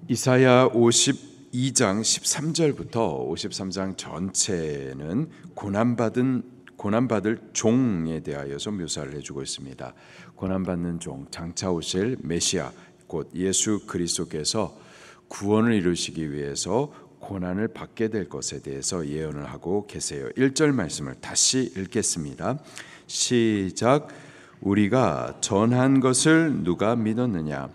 이사야 52장 13절부터 53장 전체는 고난받을 종에 대하여서 묘사를 해주고 있습니다. 고난받는 종, 장차 오실 메시아 곧 예수 그리스도께서 구원을 이루시기 위해서 고난을 받게 될 것에 대해서 예언을 하고 계세요. 1절 말씀을 다시 읽겠습니다. 시작. 우리가 전한 것을 누가 믿었느냐?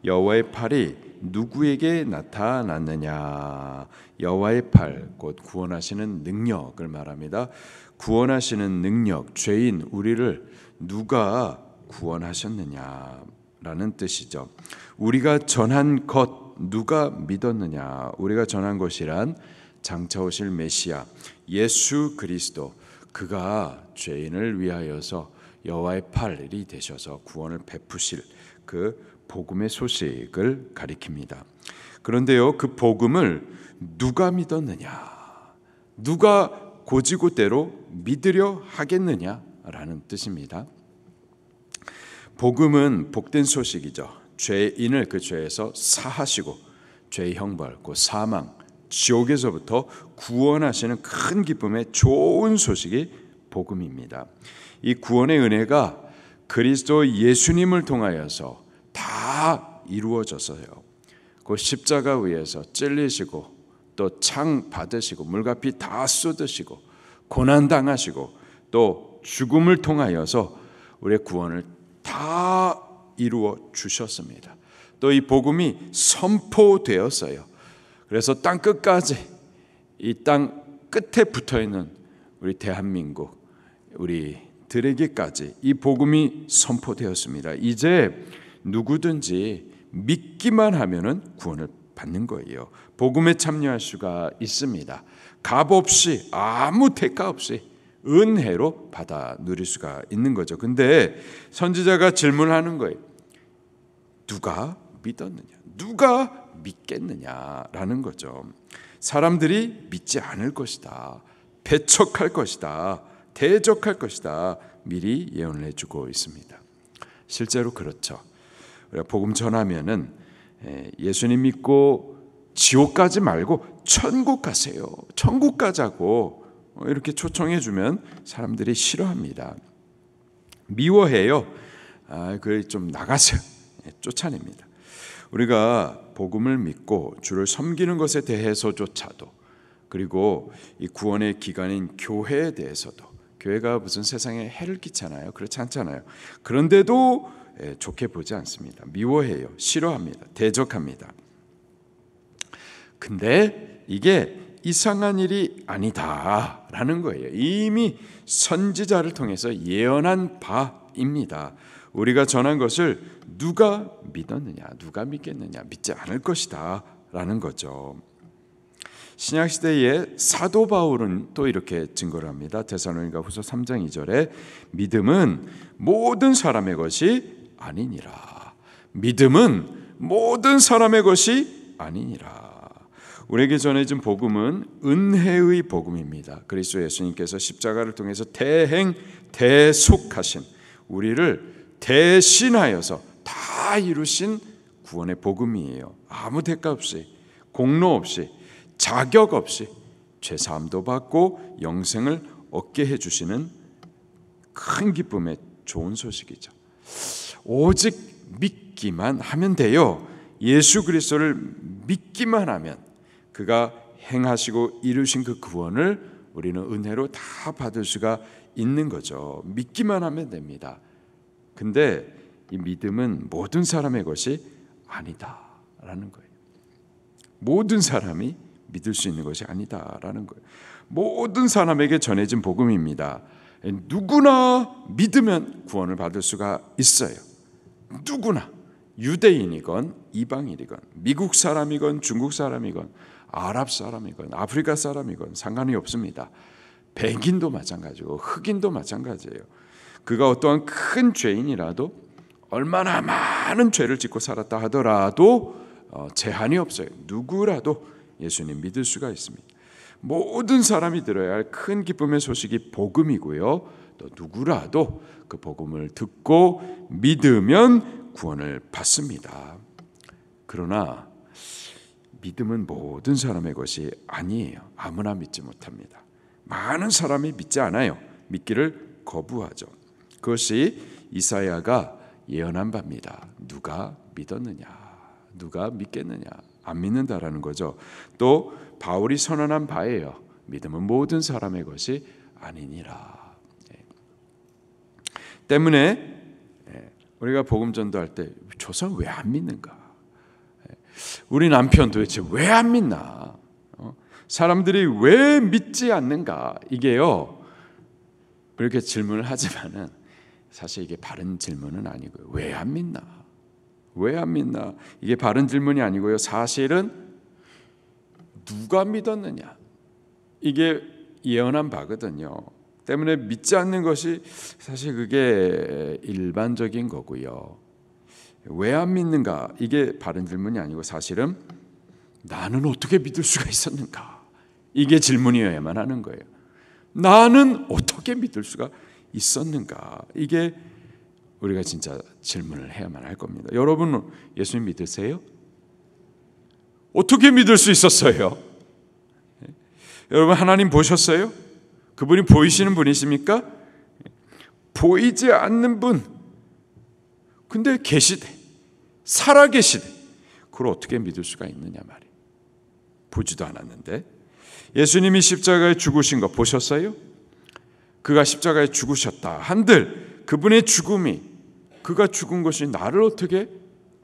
여호와의 팔이 누구에게 나타났느냐? 여호와의 팔, 곧 구원하시는 능력을 말합니다. 구원하시는 능력, 죄인 우리를 누가 구원하셨느냐라는 뜻이죠. 우리가 전한 것 누가 믿었느냐? 우리가 전한 것이란 장차 오실 메시아 예수 그리스도, 그가 죄인을 위하여서 여호와의 팔이 되셔서 구원을 베푸실 그 복음의 소식을 가리킵니다. 그런데요, 그 복음을 누가 믿었느냐? 누가 고지고대로 믿으려 하겠느냐라는 뜻입니다. 복음은 복된 소식이죠. 죄인을 그 죄에서 사하시고 죄의 형벌, 그 사망, 지옥에서부터 구원하시는 큰 기쁨의 좋은 소식이 복음입니다. 이 구원의 은혜가 그리스도 예수님을 통하여서 다 이루어졌어요. 그 십자가 위에서 찔리시고 또 창 받으시고 물가피 다 쏟으시고 고난 당하시고 또 죽음을 통하여서 우리의 구원을 다 이루어 주셨습니다. 또 이 복음이 선포되었어요. 그래서 땅 끝까지, 이 땅 끝에 붙어 있는 우리 대한민국 우리들에게까지 이 복음이 선포되었습니다. 이제 누구든지 믿기만 하면은 구원을 받는 거예요. 복음에 참여할 수가 있습니다. 값 없이, 아무 대가 없이 은혜로 받아 누릴 수가 있는 거죠. 근데 선지자가 질문하는 거예요. 누가 믿었느냐? 누가 믿겠느냐라는 거죠. 사람들이 믿지 않을 것이다. 배척할 것이다. 대적할 것이다. 미리 예언을 해주고 있습니다. 실제로 그렇죠. 복음 전하면은 예수님 믿고 지옥 가지 말고 천국 가세요. 천국 가자고 이렇게 초청해 주면 사람들이 싫어합니다. 미워해요. 그 좀 나가세요. 쫓아냅니다. 우리가 복음을 믿고 주를 섬기는 것에 대해서조차도, 그리고 이 구원의 기관인 교회에 대해서도, 교회가 무슨 세상에 해를 끼치잖아요. 그렇지 않잖아요. 그런데도 좋게 보지 않습니다. 미워해요. 싫어합니다. 대적합니다. 근데 이게 이상한 일이 아니다라는 거예요. 이미 선지자를 통해서 예언한 바입니다. 우리가 전한 것을 누가 믿었느냐? 누가 믿겠느냐? 믿지 않을 것이다 라는 거죠. 신약시대의 사도 바울은 또 이렇게 증거를 합니다. 데살로니가후서 3장 2절에 믿음은 모든 사람의 것이 아니니라. 믿음은 모든 사람의 것이 아니니라. 우리에게 전해진 복음은 은혜의 복음입니다. 그리스도 예수님께서 십자가를 통해서 대속하신, 우리를 대신하여서 다 이루신 구원의 복음이에요. 아무 대가 없이, 공로 없이, 자격 없이 죄사함도 받고 영생을 얻게 해주시는 큰 기쁨의 좋은 소식이죠. 오직 믿기만 하면 돼요. 예수 그리스도를 믿기만 하면 그가 행하시고 이루신 그 구원을 우리는 은혜로 다 받을 수가 있는 거죠. 믿기만 하면 됩니다. 근데 이 믿음은 모든 사람의 것이 아니다라는 거예요. 모든 사람이 믿을 수 있는 것이 아니다라는 거예요. 모든 사람에게 전해진 복음입니다. 누구나 믿으면 구원을 받을 수가 있어요. 누구나, 유대인이건 이방인이건 미국 사람이건 중국 사람이건 아랍 사람이건 아프리카 사람이건 상관이 없습니다. 백인도 마찬가지고 흑인도 마찬가지예요. 그가 어떠한 큰 죄인이라도, 얼마나 많은 죄를 짓고 살았다 하더라도 제한이 없어요. 누구라도 예수님 믿을 수가 있습니다. 모든 사람이 들어야 할 큰 기쁨의 소식이 복음이고요. 또 누구라도 그 복음을 듣고 믿으면 구원을 받습니다. 그러나 믿음은 모든 사람의 것이 아니에요. 아무나 믿지 못합니다. 많은 사람이 믿지 않아요. 믿기를 거부하죠. 그것이 이사야가 예언한 바입니다. 누가 믿었느냐? 누가 믿겠느냐? 안 믿는다라는 거죠. 또 바울이 선언한 바예요. 믿음은 모든 사람의 것이 아니니라. 때문에 우리가 복음 전도할 때 저 사람 왜 안 믿는가? 우리 남편 도대체 왜 안 믿나? 사람들이 왜 믿지 않는가? 이게요. 그렇게 질문을 하지만은 사실 이게 바른 질문은 아니고요. 왜 안 믿나? 왜 안 믿나? 이게 바른 질문이 아니고요. 사실은 누가 믿었느냐? 이게 예언한 바거든요. 때문에 믿지 않는 것이 사실 그게 일반적인 거고요. 왜 안 믿는가? 이게 바른 질문이 아니고 사실은 나는 어떻게 믿을 수가 있었는가? 이게 질문이어야만 하는 거예요. 나는 어떻게 믿을 수가 있었는가? 이게 우리가 진짜 질문을 해야만 할 겁니다. 여러분 예수님 믿으세요? 어떻게 믿을 수 있었어요? 여러분 하나님 보셨어요? 그분이 보이시는 분이십니까? 보이지 않는 분 근데 계시되 살아계시되 그걸 어떻게 믿을 수가 있느냐 말이에요. 보지도 않았는데 예수님이 십자가에 죽으신 거 보셨어요? 그가 십자가에 죽으셨다 한들 그분의 죽음이 그가 죽은 것이 나를 어떻게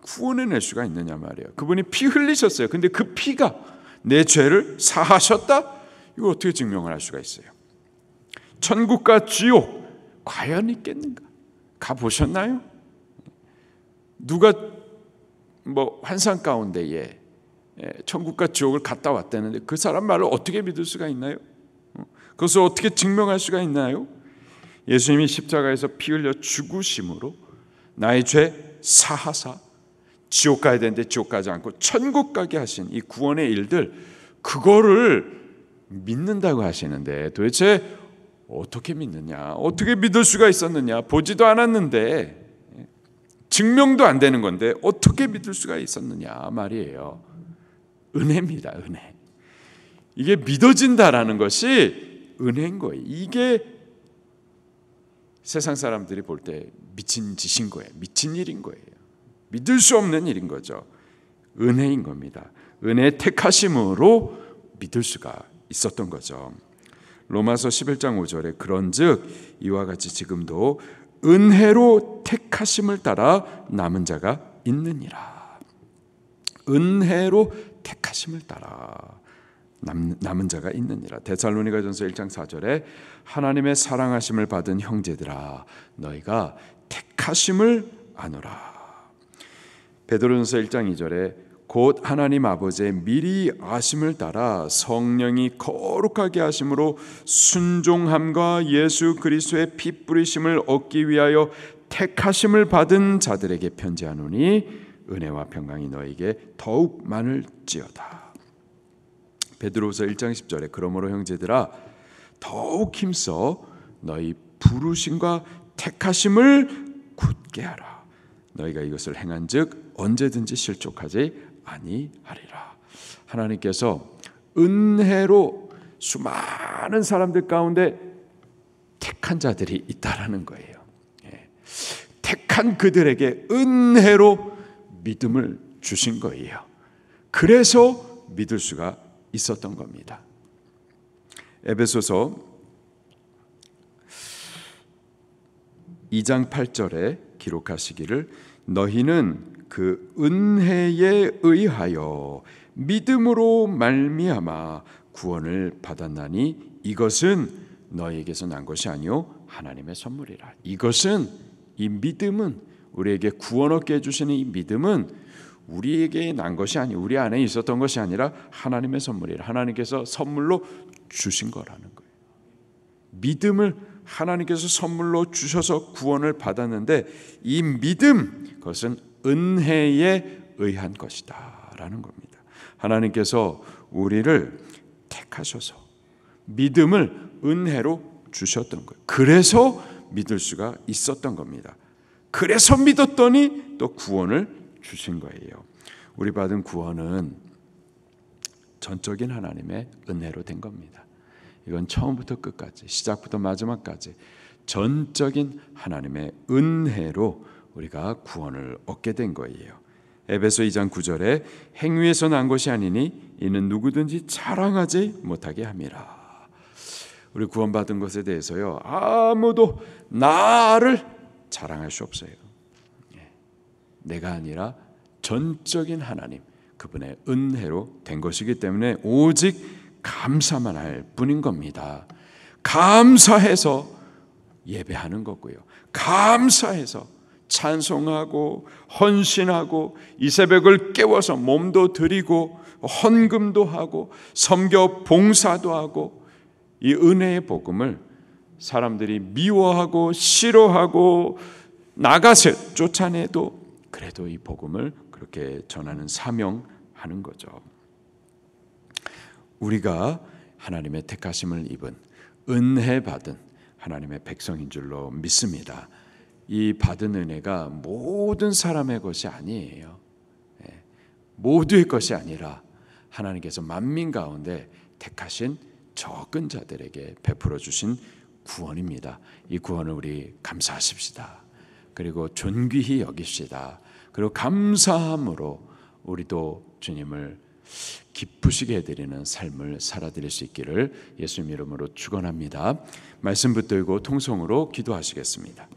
구원해낼 수가 있느냐 말이에요. 그분이 피 흘리셨어요. 근데 그 피가 내 죄를 사하셨다? 이걸 어떻게 증명을 할 수가 있어요? 천국과 지옥 과연 있겠는가? 가보셨나요? 누가 환상 가운데에 천국과 지옥을 갔다 왔다는데 그 사람 말을 어떻게 믿을 수가 있나요? 그것을 어떻게 증명할 수가 있나요? 예수님이 십자가에서 피 흘려 죽으심으로 나의 죄 사하사 지옥 가야 되는데 지옥 가지 않고 천국 가게 하신 이 구원의 일들 그거를 믿는다고 하시는데 도대체 어떻게 믿느냐? 어떻게 믿을 수가 있었느냐? 보지도 않았는데 증명도 안 되는 건데 어떻게 믿을 수가 있었느냐 말이에요. 은혜입니다. 은혜. 이게 믿어진다라는 것이 은혜인 거예요. 이게 세상 사람들이 볼 때 미친 짓인 거예요. 미친 일인 거예요. 믿을 수 없는 일인 거죠. 은혜인 겁니다. 은혜의 택하심으로 믿을 수가 있었던 거죠. 로마서 11장 5절에 그런즉 이와 같이 지금도 은혜로 택하심을 따라 남은 자가 있느니라. 은혜로 택하심을 따라 남은 자가 있느니라. 데살로니가전서 1장 4절에 하나님의 사랑하심을 받은 형제들아 너희가 택하심을 아노라. 베드로전서 1장 2절에 곧 하나님 아버지의 미리 아심을 따라 성령이 거룩하게 하심으로 순종함과 예수 그리스도의 피 뿌리심을 얻기 위하여 택하심을 받은 자들에게 편지하노니 은혜와 평강이 너에게 더욱 많을지어다. 베드로후서 1장 10절에 그러므로 형제들아 더욱 힘써 너희 부르심과 택하심을 굳게 하라. 너희가 이것을 행한즉 언제든지 실족하지 아니하리라. 하나님께서 은혜로 수많은 사람들 가운데 택한 자들이 있다라는 거예요. 택한 그들에게 은혜로 믿음을 주신 거예요. 그래서 믿을 수가 있었던 겁니다. 에베소서 2장 8절에 기록하시기를 너희는 그 은혜에 의하여 믿음으로 말미암아 구원을 받았나니 이것은 너희에게서 난 것이 아니요 하나님의 선물이라. 이것은 이 믿음은 우리에게 구원 얻게 해주시는 이 믿음은 우리에게 난 것이 아니고 우리 안에 있었던 것이 아니라 하나님의 선물이라. 하나님께서 선물로 주신 거라는 거예요. 믿음을 하나님께서 선물로 주셔서 구원을 받았는데 이 믿음 그것은 은혜에 의한 것이다 라는 겁니다. 하나님께서 우리를 택하셔서 믿음을 은혜로 주셨던 거예요. 그래서 믿을 수가 있었던 겁니다. 그래서 믿었더니 또 구원을 주신 거예요. 우리 받은 구원은 전적인 하나님의 은혜로 된 겁니다. 이건 처음부터 끝까지, 시작부터 마지막까지 전적인 하나님의 은혜로 우리가 구원을 얻게 된 거예요. 에베소 2장 9절에 행위에서 난 것이 아니니 이는 누구든지 자랑하지 못하게 함이라. 우리 구원받은 것에 대해서요, 아무도 나를 자랑할 수 없어요. 내가 아니라 전적인 하나님, 그분의 은혜로 된 것이기 때문에 오직 감사만 할 뿐인 겁니다. 감사해서 예배하는 거고요, 감사해서 찬송하고 헌신하고 이 새벽을 깨워서 몸도 드리고 헌금도 하고 섬겨 봉사도 하고, 이 은혜의 복음을 사람들이 미워하고 싫어하고 나가세 쫓아내도 그래도 이 복음을 그렇게 전하는 사명하는 거죠. 우리가 하나님의 택하심을 입은 은혜 받은 하나님의 백성인 줄로 믿습니다. 이 받은 은혜가 모든 사람의 것이 아니에요. 모두의 것이 아니라 하나님께서 만민 가운데 택하신 적은 자들에게 베풀어 주신 구원입니다. 이 구원을 우리 감사하십시다. 그리고 존귀히 여깁시다. 그리고 감사함으로 우리도 주님을 기쁘시게 해드리는 삶을 살아드릴 수 있기를 예수님 이름으로 축원합니다. 말씀 붙들고 통성으로 기도하시겠습니다.